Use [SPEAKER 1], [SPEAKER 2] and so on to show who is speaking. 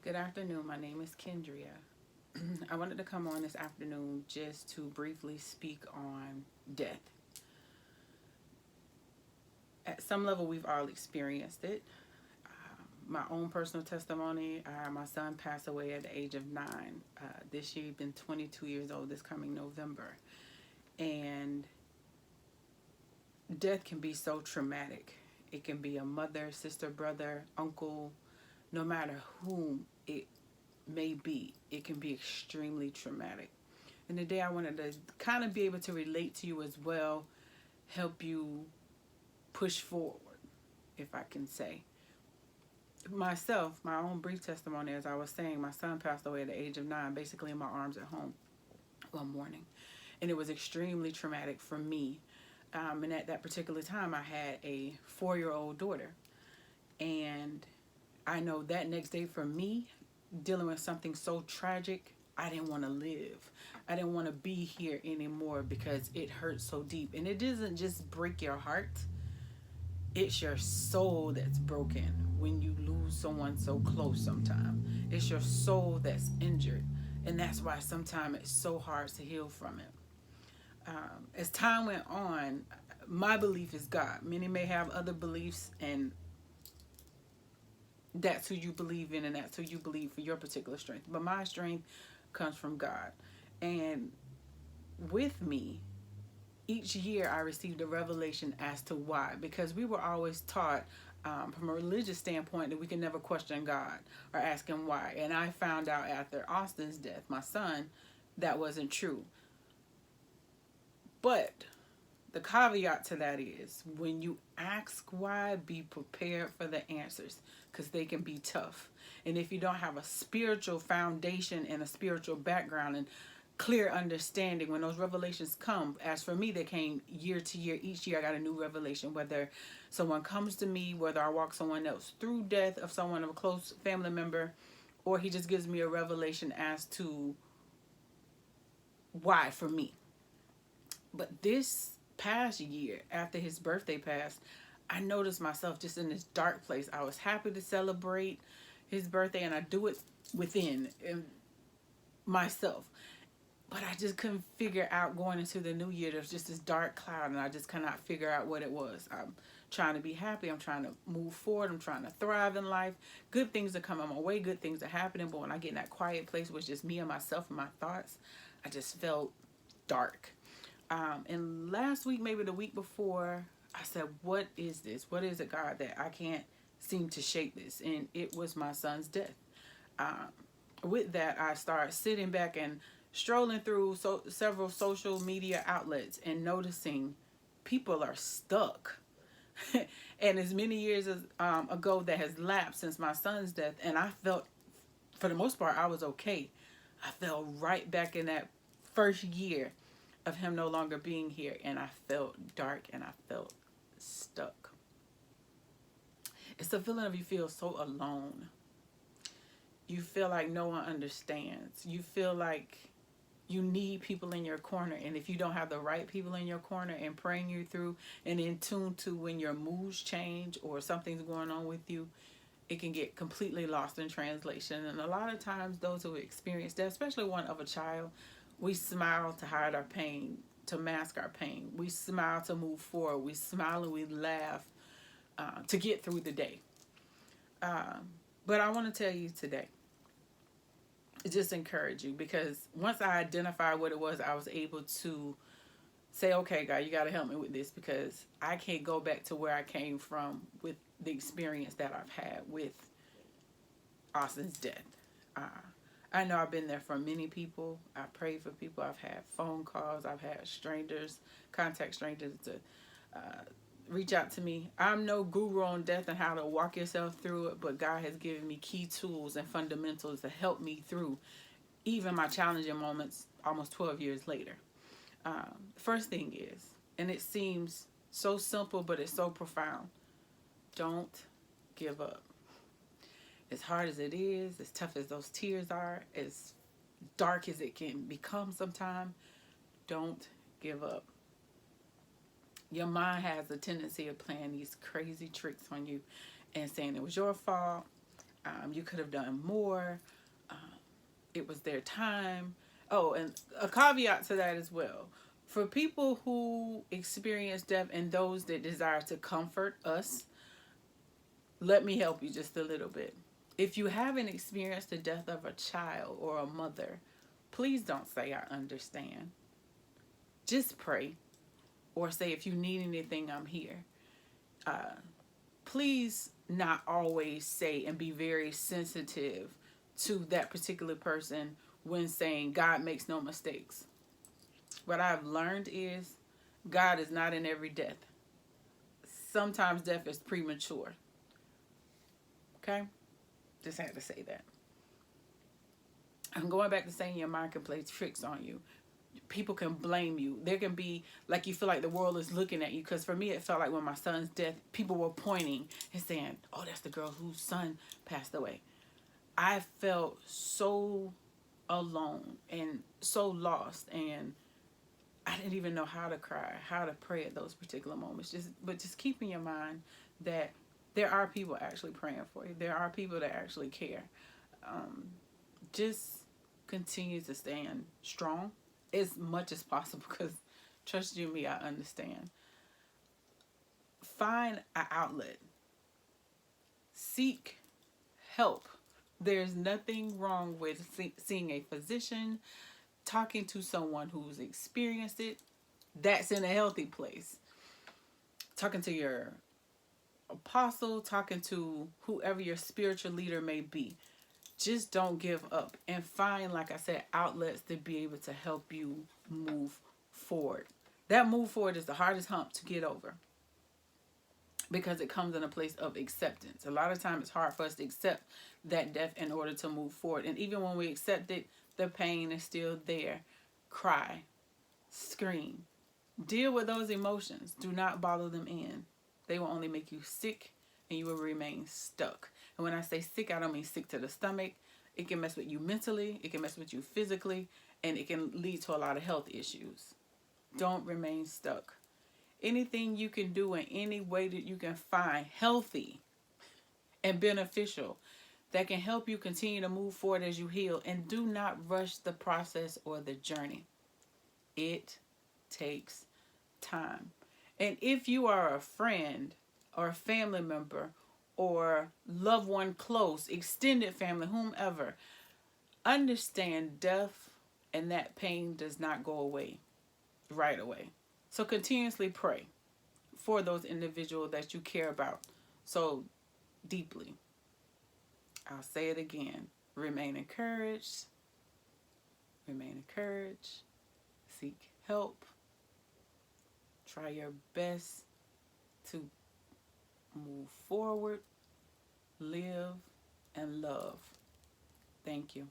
[SPEAKER 1] Good afternoon. My name is Kendria. I wanted to come on this afternoon just to briefly speak on death. At some level, we've all experienced it. My own personal testimony, my son passed away at the age of 9. This year, he's been 22 years old this coming November. And death can be so traumatic. It can be a mother, sister, brother, uncle, no matter whom it may be, it can be extremely traumatic. And today I wanted to kind of be able to relate to you as well, help you push forward, if I can say. Myself, my own brief testimony, as I was saying, my son passed away at the age of 9, basically in my arms at home one morning. And it was extremely traumatic for me. And at that particular time, I had a 4-year-old daughter. And I know that next day for me, dealing with something so tragic, I didn't want to live. I didn't want to be here anymore because it hurt so deep. And it doesn't just break your heart, it's your soul that's broken when you lose someone so close sometimes. It's your soul that's injured. And that's why sometimes it's so hard to heal from it. As time went on, my belief is God. Many may have other beliefs, and that's who you believe in, and that's who you believe for your particular strength. But my strength comes from God. And with me, each year I received a revelation as to why. Because we were always taught from a religious standpoint that we can never question God or ask Him why. And I found out after Austin's death, my son, that wasn't true. But the caveat to that is when you ask why, be prepared for the answers because they can be tough. And if you don't have a spiritual foundation and a spiritual background and clear understanding, when those revelations come, as for me, they came year to year. Each year I got a new revelation, whether someone comes to me, whether I walk someone else through death of someone, of a close family member, or He just gives me a revelation as to why for me. But this past year, after his birthday passed, I noticed myself just in this dark place. I was happy to celebrate his birthday, and I do it within myself. But I just couldn't figure out going into the new year. There's just this dark cloud, and I just cannot figure out what it was. I'm trying to be happy. I'm trying to move forward. I'm trying to thrive in life. Good things are coming my way. Good things are happening. But when I get in that quiet place, which is just me and myself and my thoughts, I just felt dark. And last week, maybe the week before, I said, what is this? What is it, God, that I can't seem to shake this? And it was my son's death. With that, I started sitting back and strolling through several social media outlets and noticing people are stuck. And as many years ago that has lapsed since my son's death, and I felt, for the most part, I was okay. I fell right back in that first year of him no longer being here, and I felt dark and I felt stuck. It's the feeling of you feel so alone. You feel like no one understands. You feel like you need people in your corner, and if you don't have the right people in your corner and praying you through and in tune to when your moods change or something's going on with you, it can get completely lost in translation. And a lot of times those who experience that, especially one of a child, we smile to hide our pain, to mask our pain. We smile to move forward. We smile and we laugh to get through the day. But I want to tell you today, just encourage you, because once I identified what it was, I was able to say, okay, God, you got to help me with this, because I can't go back to where I came from with the experience that I've had with Austin's death. I know I've been there for many people. I prayed for people. I've had phone calls. I've had strangers, contact strangers to reach out to me. I'm no guru on death and how to walk yourself through it, but God has given me key tools and fundamentals to help me through even my challenging moments almost 12 years later. First thing is, and it seems so simple, but it's so profound, don't give up. As hard as it is, as tough as those tears are, as dark as it can become sometimes, don't give up. Your mind has a tendency of playing these crazy tricks on you and saying it was your fault. You could have done more. Um, it was their time. Oh, and a caveat to that as well. For people who experience death and those that desire to comfort us, let me help you just a little bit. If you haven't experienced the death of a child or a mother, please don't say I understand. Just pray or say if you need anything, I'm here. Uh, Please not always say and be very sensitive to that particular person when saying God makes no mistakes. What I've learned is God is not in every death. Sometimes death is premature. Okay? Just had to say that. I'm going back to saying your mind can play tricks on you. People can blame you. There can be like you feel like the world is looking at you. Because for me, it felt like when my son's death, people were pointing and saying, "Oh, that's the girl whose son passed away." I felt so alone and so lost, and I didn't even know how to cry, how to pray at those particular moments. Just keep in your mind that there are people actually praying for you. There are people that actually care. Um, just continue to stand strong as much as possible, because trust you me, I understand. Find an outlet. Seek help. There's nothing wrong with seeing a physician, talking to someone who's experienced it. That's in a healthy place. Talking to your apostle, talking to whoever your spiritual leader may be. Just don't give up and find, like I said, outlets to be able to help you move forward. That move forward is the hardest hump to get over because it comes in a place of acceptance. A lot of times it's hard for us to accept that death in order to move forward. And even when we accept it, the pain is still there. Cry, scream, deal with those emotions. Do not bottle them in. They will only make you sick and you will remain stuck. And when I say sick, I don't mean sick to the stomach. It can mess with you mentally, it can mess with you physically, and it can lead to a lot of health issues. Don't remain stuck. Anything you can do in any way that you can find healthy and beneficial that can help you continue to move forward as you heal. And do not rush the process or the journey. It takes time. And if you are a friend or a family member or loved one close, extended family, whomever, understand death and that pain does not go away right away. So continuously pray for those individuals that you care about so deeply. I'll say it again. Remain encouraged. Remain encouraged. Seek help. Try your best to move forward, live, and love. Thank you.